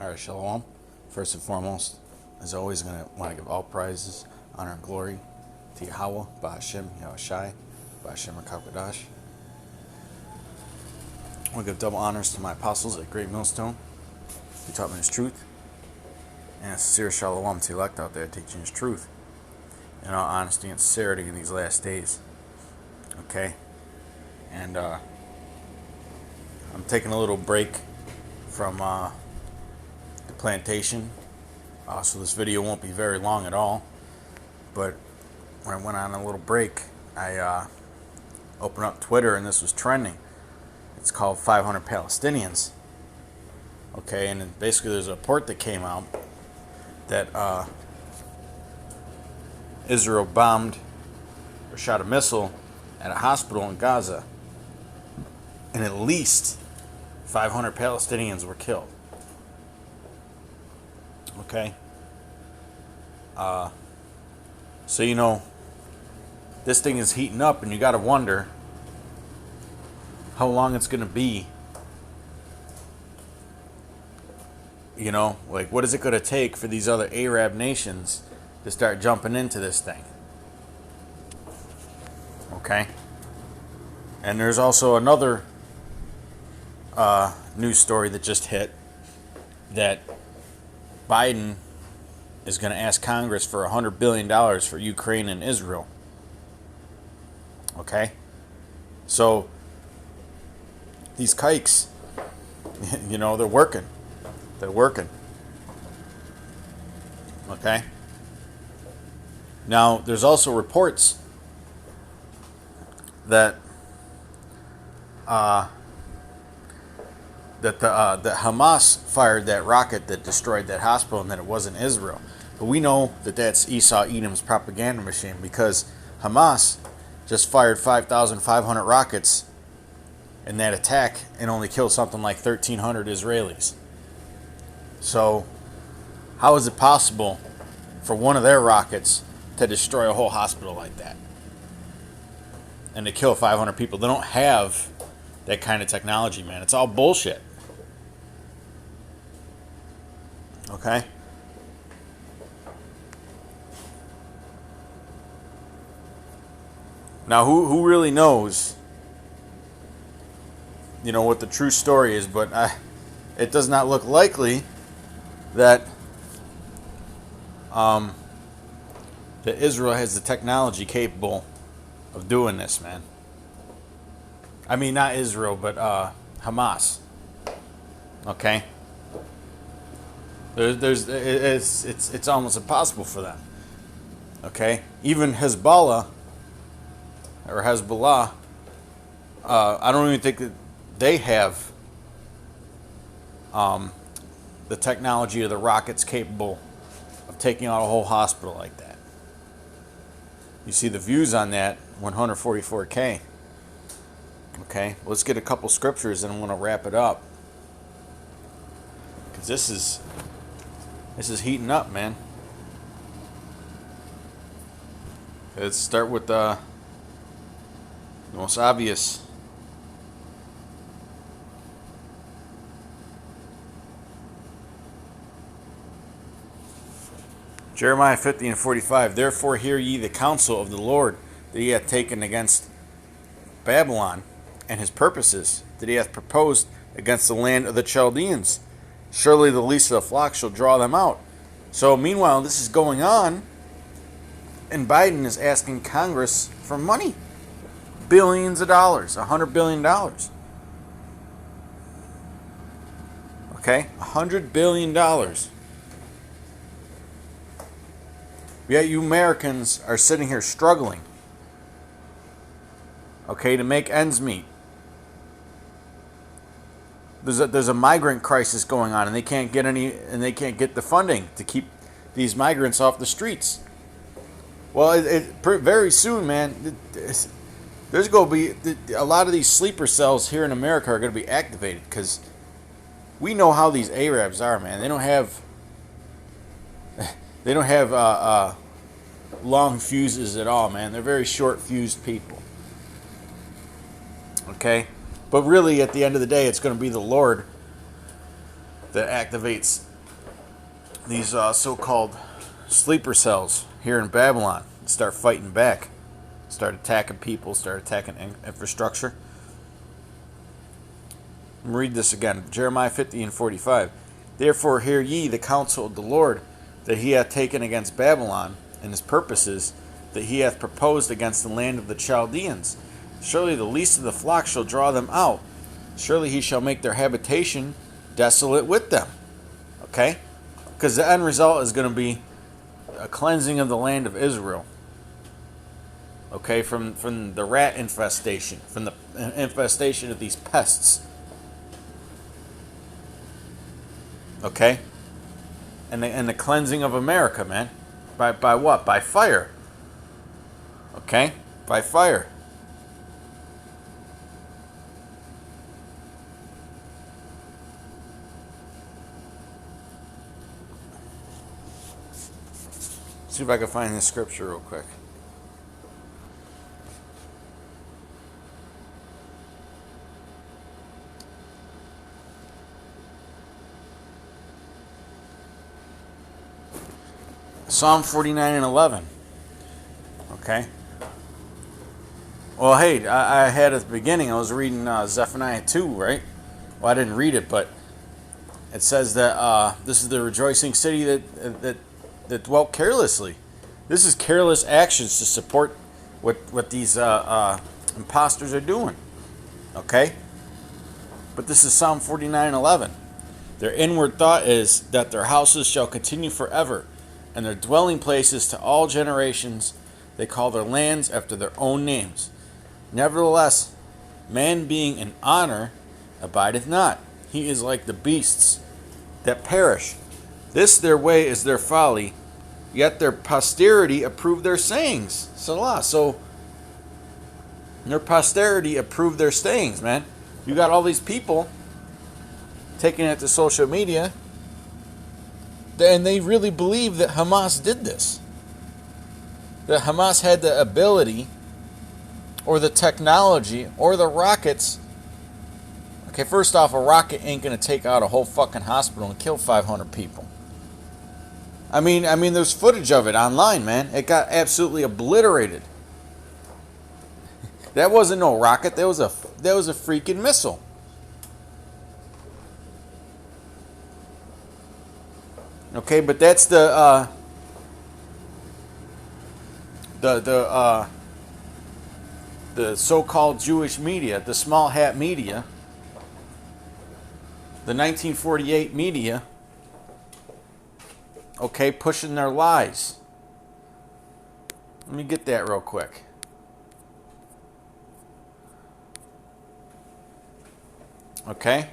Alright, Shalom. First and foremost, as always, I'm going to want to give all prizes, honor, and glory to Yahweh, Ba'Hashem, Yahushai, Ba'Hashem, HaKadosh. I want to give double honors to my apostles at Great Millstone, who taught me his truth, and a sincere Shalom to elect out there teaching his truth in all honesty and sincerity in these last days. Okay? And I'm taking a little break from the plantation, so this video won't be very long at all. But when I went on a little break, I opened up Twitter and this was trending. It's called 500 Palestinians. Okay, and basically there's a report that came out that Israel bombed or shot a missile at a hospital in Gaza, and at least 500 Palestinians were killed. Okay? So, you know, this thing is heating up, and you got to wonder how long it's going to be. You know, like, what is it going to take for these other Arab nations to start jumping into this thing? Okay? And there's also another news story that just hit that Biden is going to ask Congress for $100 billion for Ukraine and Israel. Okay? So, these kikes, you know, they're working. They're working. Okay? Now, there's also reports that that Hamas fired that rocket that destroyed that hospital and that it wasn't Israel. But we know that that's Esau Edom's propaganda machine, because Hamas just fired 5,500 rockets in that attack and only killed something like 1,300 Israelis. So how is it possible for one of their rockets to destroy a whole hospital like that and to kill 500 people? They don't have that kind of technology, man. It's all bullshit. Okay? Now, who really knows, you know, what the true story is, but it does not look likely that that Israel has the technology capable of doing this, man. I mean, not Israel, but Hamas. Okay? It's almost impossible for them. Okay? Even Hezbollah, I don't even think that they have the technology of the rockets capable of taking out a whole hospital like that. You see the views on that, 144K. Okay, let's get a couple scriptures and I'm going to wrap it up, because this is heating up, man. Let's start with the most obvious. Jeremiah 50 and 45. Therefore hear ye the counsel of the Lord that he hath taken against Babylon, and his purposes that he hath proposed against the land of the Chaldeans. Surely the least of the flock shall draw them out. So meanwhile, this is going on, and Biden is asking Congress for money. Billions of dollars. $100 billion. Okay? $100 billion. Yet you Americans are sitting here struggling, okay, to make ends meet. There's a migrant crisis going on, and they can't get the funding to keep these migrants off the streets. Well, very soon, man, there's going to be a lot of these sleeper cells here in America are going to be activated, because we know how these Arabs are, man. They don't have long fuses at all, man. They're very short fused people. Okay? But really, at the end of the day, it's going to be the Lord that activates these so-called sleeper cells here in Babylon. Start fighting back. Start attacking people. Start attacking infrastructure. Read this again. Jeremiah 50 and 45. Therefore hear ye the counsel of the Lord, that he hath taken against Babylon, and his purposes, that he hath proposed against the land of the Chaldeans. Surely the least of the flock shall draw them out. Surely he shall make their habitation desolate with them. Okay? Because the end result is going to be a cleansing of the land of Israel. Okay? From the rat infestation. From the infestation of these pests. Okay? And the cleansing of America, man. By what? By fire. Okay? By fire. See if I can find this scripture real quick. Psalm 49 and 11. Okay. Well, hey, I had at the beginning, I was reading Zephaniah 2, right? Well, I didn't read it, but it says that this is the rejoicing city that dwelt carelessly. This is careless actions to support what these imposters are doing. Okay? But this is Psalm 49:11. Their inward thought is that their houses shall continue forever, and their dwelling places to all generations. They call their lands after their own names. Nevertheless, man being in honor abideth not. He is like the beasts that perish. This their way is their folly, yet their posterity approve their sayings. Salah. So their posterity approve their sayings, man. You got all these people taking it to social media, and they really believe that Hamas did this. That Hamas had the ability, or the technology, or the rockets. Okay, first off, a rocket ain't going to take out a whole fucking hospital and kill 500 people. I mean, there's footage of it online, man. It got absolutely obliterated. That wasn't no rocket. That was a freaking missile. Okay, but that's the so-called Jewish media, the small hat media, the 1948 media. Okay, pushing their lies. Let me get that real quick. Okay?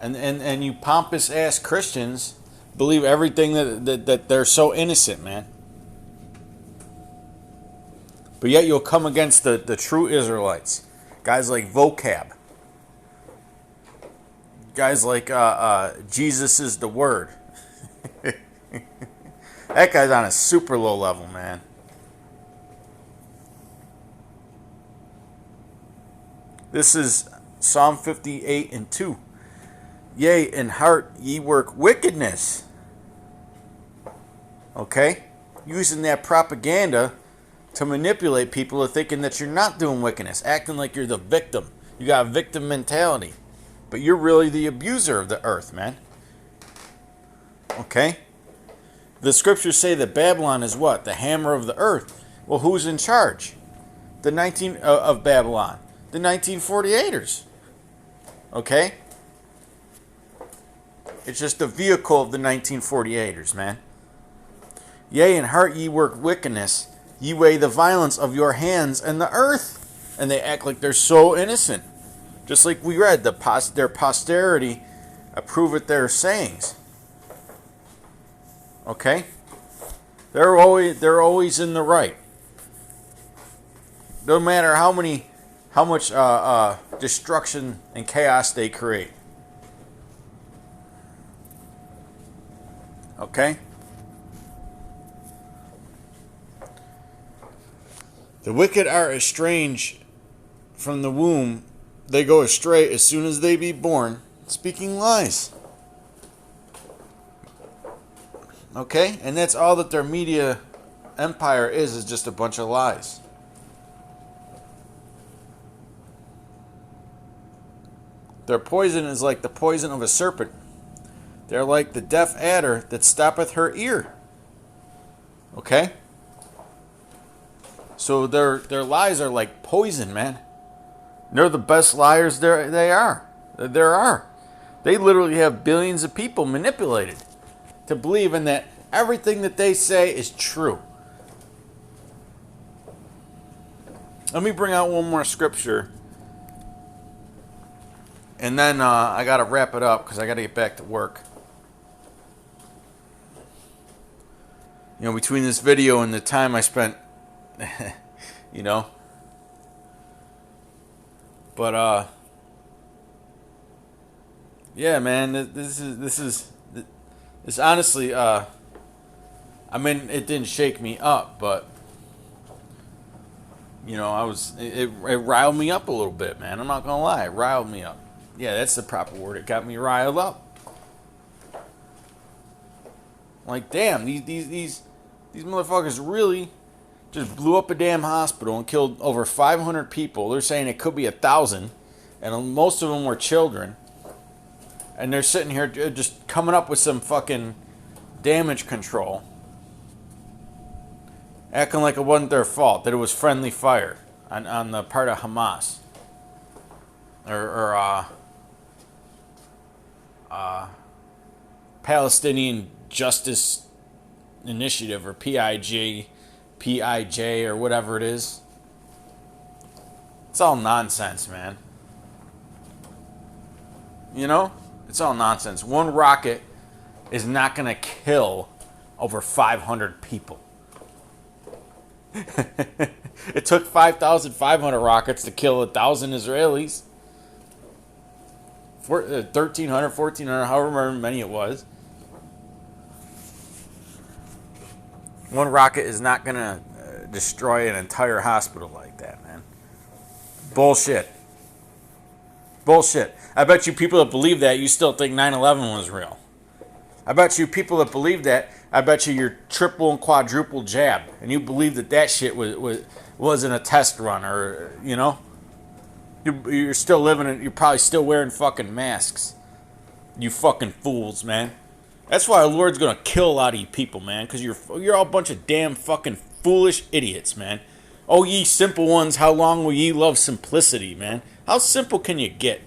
And you pompous ass Christians believe everything that they're so innocent, man. But yet you'll come against the true Israelites. Guys like Vocab. Guys like Jesus is the Word. That guy's on a super low level, man. This is Psalm 58 and 2. Yea, in heart ye work wickedness. Okay? Using that propaganda to manipulate people to thinking that you're not doing wickedness. Acting like you're the victim. You got a victim mentality. But you're really the abuser of the earth, man. Okay? The scriptures say that Babylon is what? The hammer of the earth. Well, who's in charge? Of Babylon. The 1948ers. Okay? It's just a vehicle of the 1948ers, man. Yea, in heart ye work wickedness. Ye weigh the violence of your hands and the earth. And they act like they're so innocent. Just like we read, their posterity approveth their sayings. Okay? They're always in the right. No matter how much destruction and chaos they create. Okay? The wicked are estranged from the womb. They go astray as soon as they be born, speaking lies. Okay? And that's all that their media empire is just a bunch of lies. Their poison is like the poison of a serpent. They're like the deaf adder that stoppeth her ear. Okay? So their lies are like poison, man. They're the best liars there are. They literally have billions of people manipulated to believe in that everything that they say is true. Let me bring out one more scripture. And then I got to wrap it up because I got to get back to work. You know, between this video and the time I spent, you know. But, yeah, man, this honestly, I mean, it didn't shake me up, but, you know, it riled me up a little bit, man. I'm not going to lie, it riled me up. Yeah, that's the proper word. It got me riled up. Like, damn, these motherfuckers really just blew up a damn hospital and killed over 500 people. They're saying it could be 1,000, and most of them were children. And they're sitting here just coming up with some fucking damage control, acting like it wasn't their fault, that it was friendly fire on the part of Hamas or Palestinian Justice Initiative, or PIJ, or whatever it is. It's all nonsense, man. You know? It's all nonsense. One rocket is not going to kill over 500 people. It took 5,500 rockets to kill 1,000 Israelis. 1,300, 1,400, however many it was. One rocket is not going to destroy an entire hospital like that, man. Bullshit. Bullshit. I bet you people that believe that, you still think 9/11 was real. I bet you people that believe that, I bet you're triple and quadruple jabbed, and you believe that shit wasn't a test run, or, you know? You're still living, you're probably still wearing fucking masks. You fucking fools, man. That's why the Lord's gonna kill a lot of you people, man, because you're all a bunch of damn fucking foolish idiots, man. Oh, ye simple ones, how long will ye love simplicity, man? How simple can you get?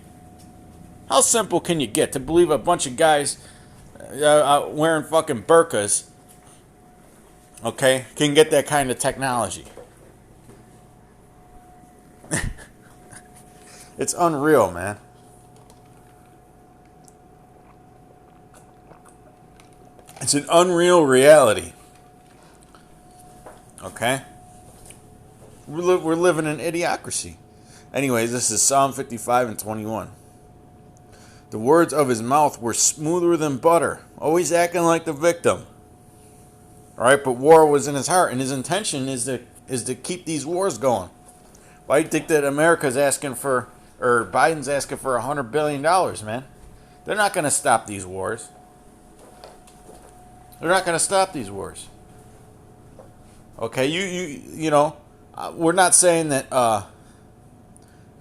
How simple can you get to believe a bunch of guys wearing fucking burqas, okay, can get that kind of technology? It's unreal, man. It's an unreal reality. Okay? We're living in idiocracy. Anyways, this is Psalm 55 and 21. The words of his mouth were smoother than butter, always acting like the victim. Alright, but war was in his heart, and his intention is to keep these wars going. Why do you think that America's asking for, or Biden's asking for $100 billion, man? They're not going to stop these wars. They're not going to stop these wars. Okay, you know, we're not saying that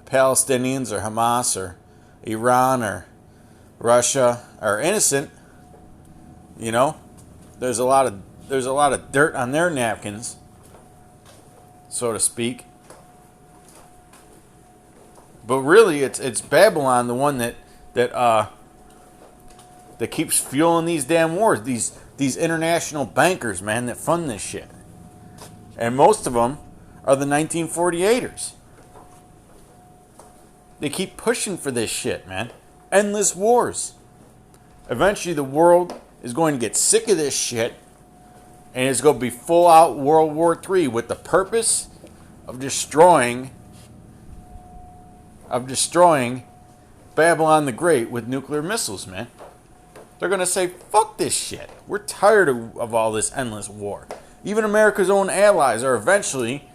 Palestinians or Hamas or Iran or Russia are innocent. You know, there's a lot of dirt on their napkins, so to speak. But really, it's Babylon, the one that keeps fueling these damn wars. These international bankers, man, that fund this shit. And most of them are the 1948ers. They keep pushing for this shit, man. Endless wars. Eventually, the world is going to get sick of this shit, and it's going to be full-out World War III with the purpose of destroying Babylon the Great with nuclear missiles, man. They're going to say, fuck this shit. We're tired of all this endless war. Even America's own allies are eventually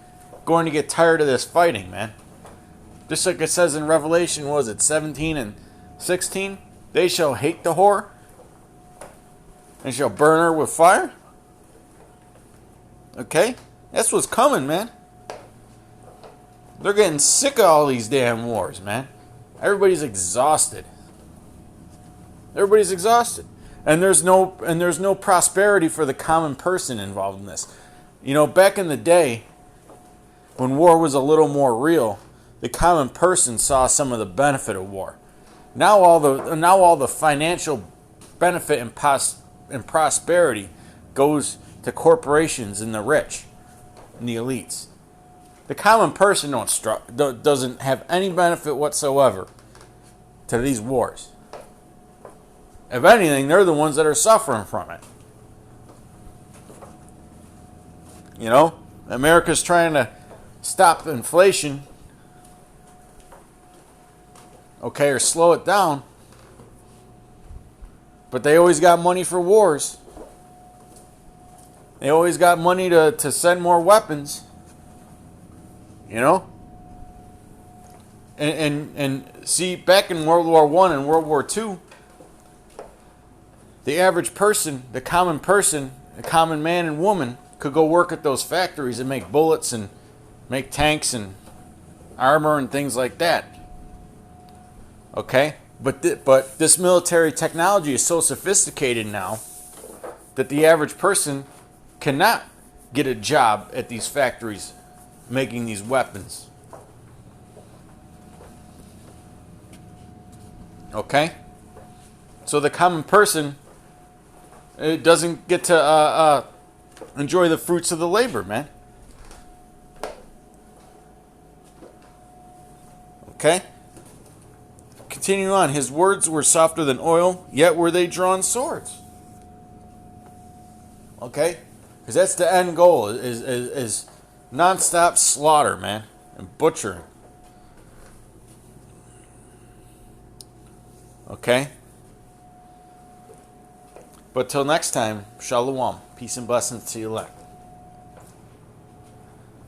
going to get tired of this fighting, man. Just like it says in Revelation, was it 17 and 16? They shall hate the whore. and shall burn her with fire. Okay? That's what's coming, man. They're getting sick of all these damn wars, man. Everybody's exhausted. Everybody's exhausted. And there's no prosperity for the common person involved in this. You know, back in the day, when war was a little more real, the common person saw some of the benefit of war. Now all the financial benefit and prosperity goes to corporations and the rich and the elites. The common person doesn't have any benefit whatsoever to these wars. If anything, they're the ones that are suffering from it. You know, America's trying to stop inflation, okay, or slow it down, but they always got money for wars. They always got money to send more weapons, you know. And see, back in World War I and World War II, the average person, the common man and woman, could go work at those factories and make bullets and make tanks and armor and things like that. Okay? But this military technology is so sophisticated now that the average person cannot get a job at these factories making these weapons. Okay? So the common person doesn't get to enjoy the fruits of the labor, man. Okay? Continue on. His words were softer than oil, yet were they drawn swords. Okay? Because that's the end goal, is non-stop slaughter, man, and butchering. Okay? But till next time, shalom. Peace and blessings to you elect.